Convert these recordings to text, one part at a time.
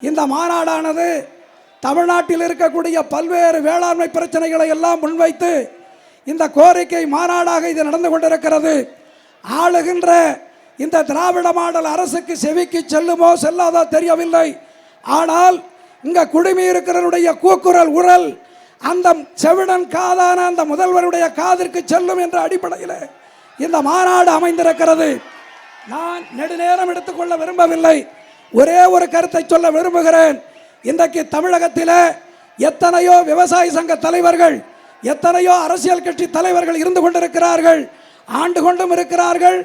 இந்த மாநாடானது தமிழ்நாட்டில் இருக்கக்கூடிய பல்வேறு வேளாண்மை பிரச்சனைகளை எல்லாம் முன்வைத்து இந்த கோரிக்கை மாநாடாக இது நடந்து கொண்டிருக்கிறது. ஆளுகின்ற இந்த திராவிட மாடல் அரசுக்கு செவிக்கு செல்லுமோ செல்லாதோ தெரியவில்லை. ஆனால் இங்க குடிமி இருக்கிறவருடைய கூக்குரல் உரல் அந்த செவிடன் காதான அந்த முதல்வருடைய காதிற்கு செல்லும் என்ற அடிப்படையில் இந்த மாநாடு அமைந்திருக்கிறது. நான் நெடுநேரம் எடுத்துக்கொள்ள விரும்பவில்லை. ஒரே ஒரு கருத்தை சொல்ல விரும்புகிறேன். இன்றைக்கு தமிழகத்தில் எத்தனையோ விவசாய சங்க தலைவர்கள், எத்தனையோ அரசியல் கட்சி தலைவர்கள் இருந்து கொண்டிருக்கிறார்கள், ஆண்டு கொண்டும் இருக்கிறார்கள்,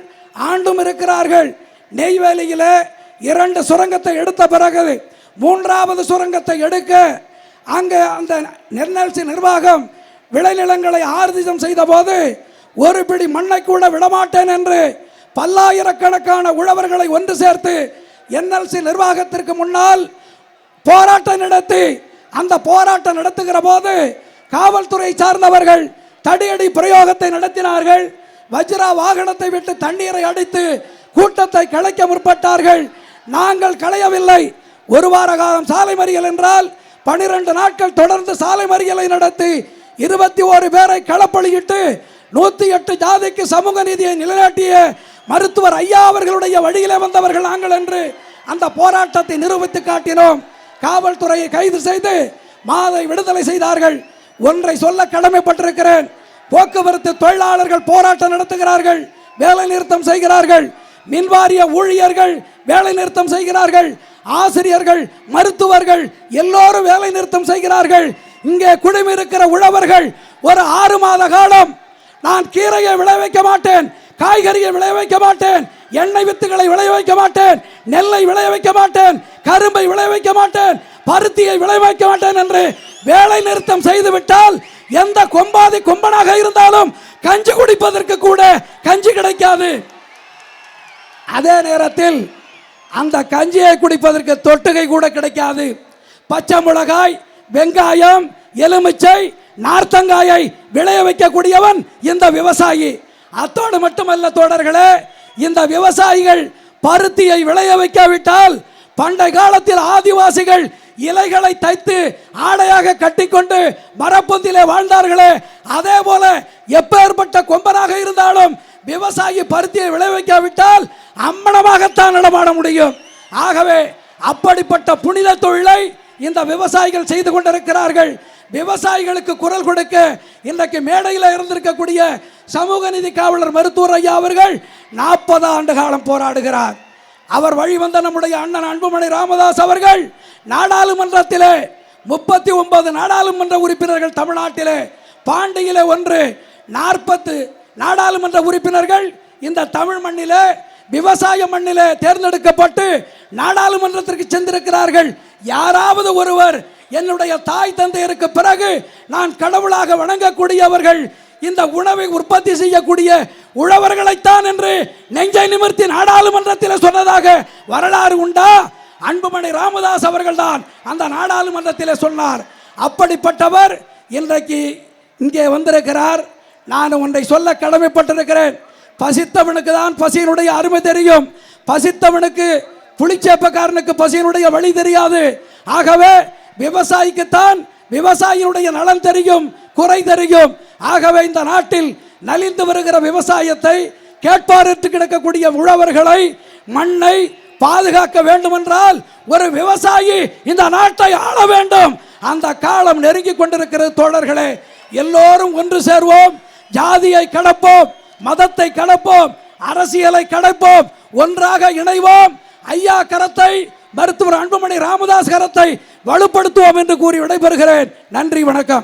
ஆண்டும் இருக்கிறார்கள். நெய்வேலியில் 2 சுரங்கத்தை எடுத்த பிறகு 3வது சுரங்கத்தை எடுக்க அங்கே அந்த நெல்சி நிர்வாகம் விளைநிலங்களை ஆர்ஜிதம் செய்த போது ஒரு பிடி மண்ணை கூட விடமாட்டேன் என்று பல்லாயிரக்கணக்கான உழவர்களை ஒன்று சேர்த்து என்எல்சி நிர்வாகத்திற்கு முன்னால் போராட்டம் நடத்தி அந்த போராட்டம் நடத்துகிற போது காவல்துறை சார்ந்தவர்கள் தடியடி பிரயோகத்தை நடத்தினார்கள். வஜ்ரா வாகனத்தை விட்டு தண்ணீரை அடித்து கூட்டத்தை கலைக்க முற்பட்டார்கள். நாங்கள் களையவில்லை. 1 வார காலம் சாலை மறியல் என்றால் 12 நாட்கள் தொடர்ந்து சாலை மறியலை நடத்தி 21 பேரை களப்பலியிட்டு 108 ஜாதிக்கு சமூக நீதியை நிலைநாட்டிய மருத்துவர் ஐயா அவர்களுடைய வழியிலே வந்தவர்கள் நாங்கள் என்று அந்த போராட்டத்தை நிரூபித்து காட்டினோம். காவல்துறையை கைது செய்து மாதை விடுதலை செய்தார்கள். ஒன்றை சொல்ல கடமைப்பட்டிருக்கிறேன். போக்குவரத்து தொழிலாளர்கள் போராட்டம் நடத்துகிறார்கள், வேலை நிறுத்தம் செய்கிறார்கள். மின்வாரிய ஊழியர்கள் வேலை நிறுத்தம் செய்கிறார்கள். ஆசிரியர்கள், மருத்துவர்கள் எல்லோரும் வேலை நிறுத்தம் செய்கிறார்கள். இங்கே குடிமி இருக்கிற உழவர்கள் ஒரு 6 மாத காலம் நான் கீரையை விளைவிக்க மாட்டேன், காய்கறியை விளைவிக்க மாட்டேன், எண்ணெய் வித்துகளை விளைவிக்க மாட்டேன், நெல்லை விளைவிக்க மாட்டேன், கரும்பை விளைவிக்க மாட்டேன், பருத்தியை விளைவிக்க மாட்டேன் என்று வேலை நிறுத்தம் செய்துவிட்டால் எந்த கொம்பாதி கொம்பனாக இருந்தாலும் கஞ்சி குடிப்பதற்கு கூட கஞ்சி கிடைக்காது. அதே நேரத்தில் அந்த கஞ்சியை குடிப்பதற்கு தொட்டுகை கூட கிடைக்காது. பச்சை மிளகாய், வெங்காயம், எலுமிச்சை, நார்த்தங்காயை விளைய வைக்கக்கூடியவன் இந்த விவசாயி. அத்தோடு மட்டுமல்ல தோழர்களே, இந்த விவசாயிகள் பருத்தியை விளைய வைக்காவிட்டால் பண்டை காலத்தில் ஆதிவாசிகள் இலைகளை தைத்து ஆடையாக கட்டிக்கொண்டு மரப்பொந்திலே வாழ்ந்தார்களே, அதே போல எப்பேற்பட்ட கொம்பனாக இருந்தாலும் விவசாயி பருத்தியை விளைவிக்காவிட்டால் அம்மனமாகத்தான் நடமாட முடியும். ஆகவே அப்படிப்பட்ட புனித தொழிலை இந்த விவசாயிகள் செய்து கொண்டிருக்கிறார்கள். விவசாயிகளுக்கு குரல் கொடுக்க இன்றைக்கு மேடையில் இருந்திருக்கக்கூடிய சமூக நீதி காவலர் மருத்துவர் ஐயா அவர்கள் 40 ஆண்டு காலம் போராடுகிறார். அவர் வழிவந்த நம்முடைய அண்ணன் அன்புமணி ராமதாஸ் அவர்கள் நாடாளுமன்றத்திலே 39 நாடாளுமன்ற உறுப்பினர்கள் தமிழ்நாட்டிலே, பாண்டியிலே 1, 40 நாடாளுமன்ற உறுப்பினர்கள் இந்த தமிழ் மண்ணிலே விவசாய மண்ணிலே தேர்ந்தெடுக்கப்பட்டு நாடாளுமன்றத்திற்கு சென்றிருக்கிறார்கள். யாராவது ஒருவர் என்னுடைய தாய் தந்தையருக்கு பிறகு நான் கடவுளாக வணங்கக்கூடியவர்கள் இந்த உணவை உற்பத்தி செய்யக்கூடிய உழவர்களைத்தான் என்று நெஞ்சை நிமிர்த்தி நாடாளுமன்றத்தில் சொன்னதாக வரலாறு உண்டா? அன்புமணி ராமதாஸ் அவர்கள் தான் அந்த நாடாளுமன்றத்தில் சொன்னார். அப்படிப்பட்டவர் இன்றைக்கு இங்கே வந்திருக்கிறார். நான் ஒன்றை சொல்ல கடமைப்பட்டிருக்கிறேன். பசித்தவனுக்கு தான் பசியினுடைய அருமை தெரியும். பசித்தவனுக்கு புளிச்சேப்பக்காரனுக்கு பசியினுடைய வழி தெரியாது. ஆகவே விவசாயிக்குத்தான் விவசாயினுடைய நலன் தெரியும், குறை தெரியும். ஆகவே இந்த நாட்டில் நலிந்து வருகிற விவசாயத்தை, கேட்பாரற்று கிடக்கக்கூடிய உழவர்களை, மண்ணை பாதுகாக்க வேண்டும் என்றால் ஒரு விவசாயி இந்த நாட்டை ஆள வேண்டும். அந்த காலம் நெருங்கி கொண்டிருக்கிறது தோழர்களே. எல்லோரும் ஒன்று சேர்வோம், ஜாதியை கடப்போம், மதத்தை கடப்போம், அரசியலை கடப்போம், ஒன்றாக இணைவோம். ஐயா கரத்தை, மருத்துவர் அன்புமணி ராமதாஸ் கரத்தை வலுப்படுத்துவோம் என்று கூறி விடைபெறுகிறேன். நன்றி, வணக்கம்.